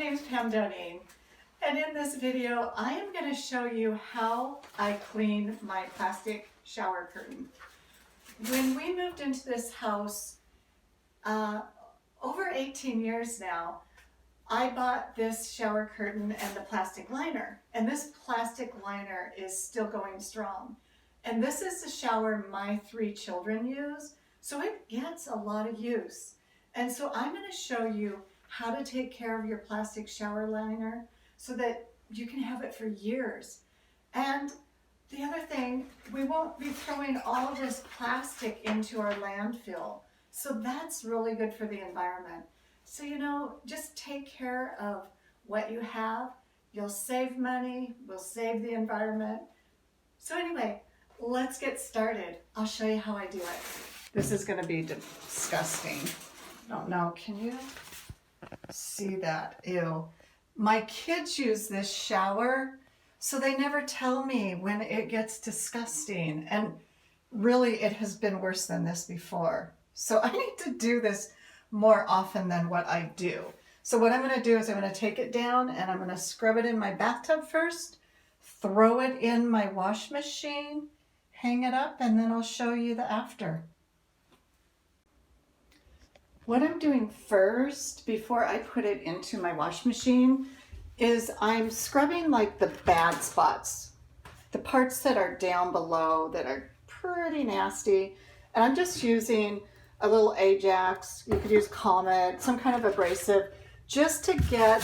name's Pam Dunning, and in this video I am going to show you how I clean my plastic shower curtain. When we moved into this house over 18 years now, I bought this shower curtain and the plastic liner, and this plastic liner is still going strong. And this is the shower my 3 children use, so it gets a lot of use. And so I'm going to show you how to take care of your plastic shower liner so that you can have it for years. And the other thing, we won't be throwing all this plastic into our landfill. So that's really good for the environment. So, just take care of what you have. You'll save money, we'll save the environment. So anyway, let's get started. I'll show you how I do it. This is going to be disgusting. Don't know, can you see that? Ew. My kids use this shower, so they never tell me when it gets disgusting. And really, it has been worse than this before. So I need to do this more often than what I do. So what I'm going to do is I'm going to take it down and I'm going to scrub it in my bathtub first, throw it in my wash machine, hang it up, and then I'll show you the after. What I'm doing first before I put it into my wash machine is I'm scrubbing like the bad spots, the parts that are down below that are pretty nasty. And I'm just using a little Ajax, you could use Comet, some kind of abrasive, just to get,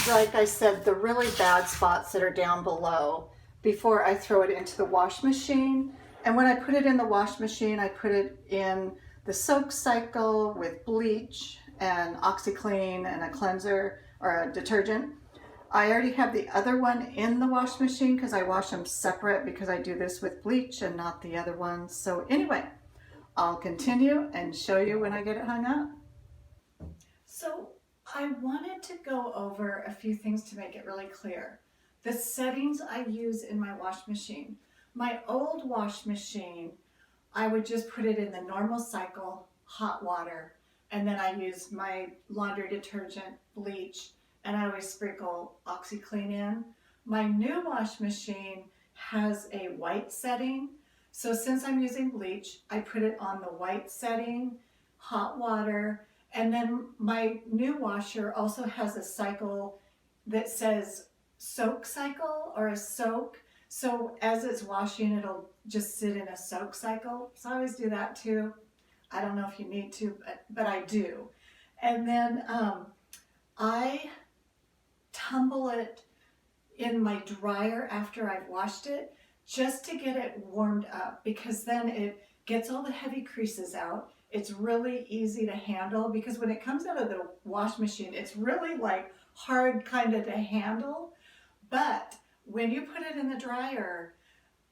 like I said, the really bad spots that are down below before I throw it into the wash machine. And when I put it in the wash machine, I put it in the soak cycle with bleach and OxiClean and a cleanser or a detergent. I already have the other one in the wash machine because I wash them separate because I do this with bleach and not the other ones. So anyway, I'll continue and show you when I get it hung up. So I wanted to go over a few things to make it really clear. The settings I use in my wash machine. My old wash machine, I would just put it in the normal cycle, hot water, and then I use my laundry detergent, bleach, and I always sprinkle OxiClean in. My new wash machine has a white setting. So since I'm using bleach, I put it on the white setting, hot water, and then my new washer also has a cycle that says soak cycle or a soak. So as it's washing, it'll just sit in a soak cycle. So I always do that too. I don't know if you need to, but I do. And then I tumble it in my dryer after I've washed it just to get it warmed up, because then it gets all the heavy creases out. It's really easy to handle because when it comes out of the wash machine, it's really like hard kind of to handle. But when you put it in the dryer,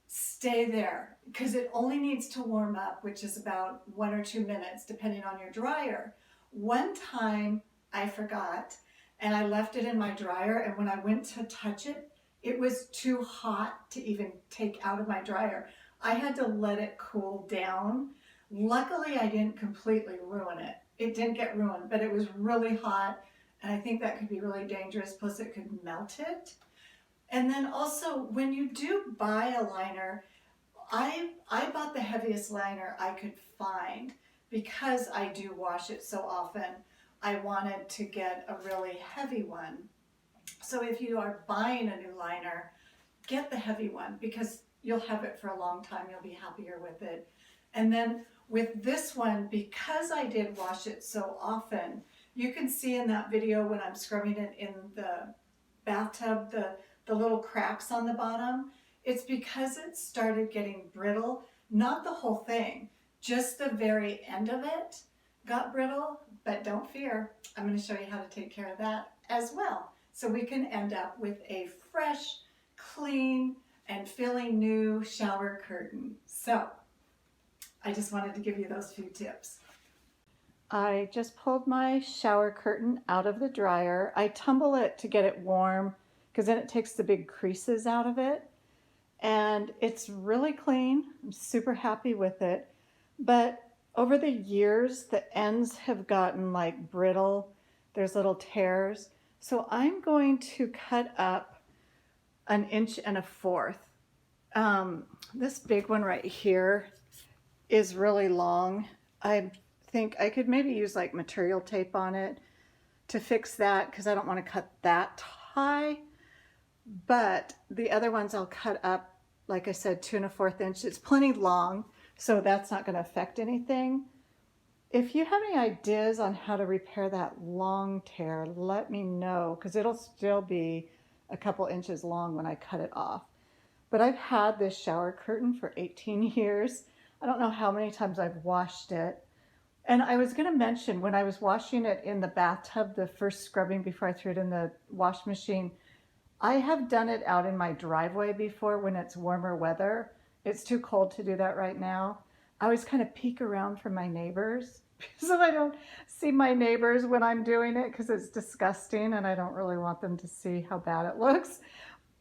stay there because it only needs to warm up, which is about 1 or 2 minutes depending on your dryer. One time I forgot and I left it in my dryer, and when I went to touch it, it was too hot to even take out of my dryer. I had to let it cool down. Luckily, I didn't completely ruin it. It didn't get ruined, but it was really hot, and I think that could be really dangerous, plus it could melt it. And then also, when you do buy a liner, I bought the heaviest liner I could find because I do wash it so often. I wanted to get a really heavy one. So if you are buying a new liner, get the heavy one because you'll have it for a long time. You'll be happier with it. And then with this one, because I did wash it so often, you can see in that video when I'm scrubbing it in the bathtub, the little cracks on the bottom. It's because it started getting brittle, not the whole thing, just the very end of it got brittle, but don't fear. I'm going to show you how to take care of that as well. So we can end up with a fresh, clean, and feeling new shower curtain. So I just wanted to give you those few tips. I just pulled my shower curtain out of the dryer. I tumble it to get it warm because then it takes the big creases out of it. And it's really clean. I'm super happy with it. But over the years, the ends have gotten like brittle. There's little tears. So I'm going to cut up 1.25 inches. This big one right here is really long. I think I could maybe use like material tape on it to fix that because I don't want to cut that high. But the other ones I'll cut up, like I said, 2 1/4 inches. It's plenty long, so that's not going to affect anything. If you have any ideas on how to repair that long tear, let me know because it'll still be a couple inches long when I cut it off. But I've had this shower curtain for 18 years. I don't know how many times I've washed it. And I was going to mention when I was washing it in the bathtub, the first scrubbing before I threw it in the wash machine, I have done it out in my driveway before when it's warmer weather. It's too cold to do that right now. I always kind of peek around for my neighbors so I don't see my neighbors when I'm doing it because it's disgusting and I don't really want them to see how bad it looks.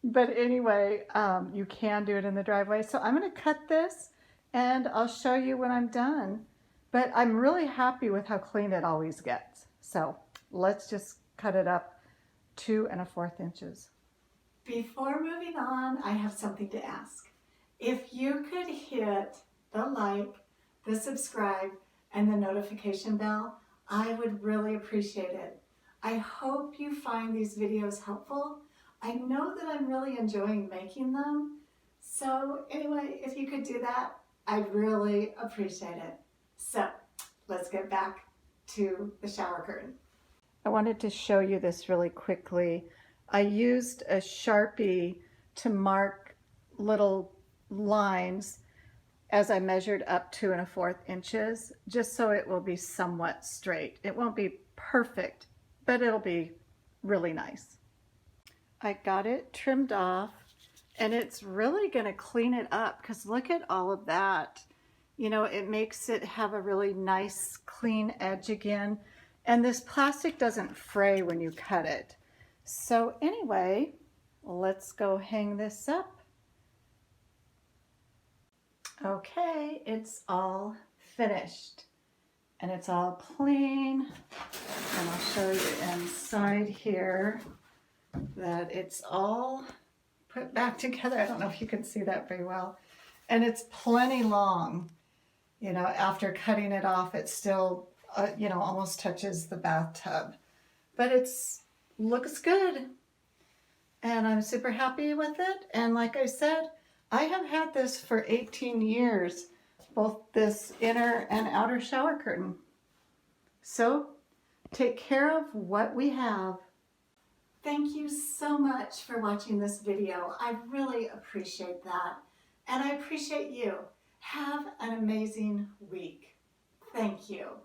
But anyway, you can do it in the driveway. So I'm going to cut this and I'll show you when I'm done. But I'm really happy with how clean it always gets. So let's just cut it up 2 1/4 inches. Before moving on, I have something to ask. If you could hit the like, the subscribe, and the notification bell, I would really appreciate it. I hope you find these videos helpful. I know that I'm really enjoying making them. So anyway, if you could do that, I'd really appreciate it. So let's get back to the shower curtain. I wanted to show you this really quickly. I used a Sharpie to mark little lines as I measured up 2 1/4 inches, just so it will be somewhat straight. It won't be perfect, but it'll be really nice. I got it trimmed off and it's really going to clean it up because look at all of that. You know, it makes it have a really nice clean edge again. And this plastic doesn't fray when you cut it. So anyway, let's go hang this up. Okay, it's all finished and it's all clean. And I'll show you inside here that it's all put back together. I don't know if you can see that very well. And it's plenty long. You know, after cutting it off, it still, you know, almost touches the bathtub. But it's looks good. And I'm super happy with it. And like I said, I have had this for 18 years, both this inner and outer shower curtain. So take care of what we have. Thank you so much for watching this video. I really appreciate that. And I appreciate you. Have an amazing week. Thank you.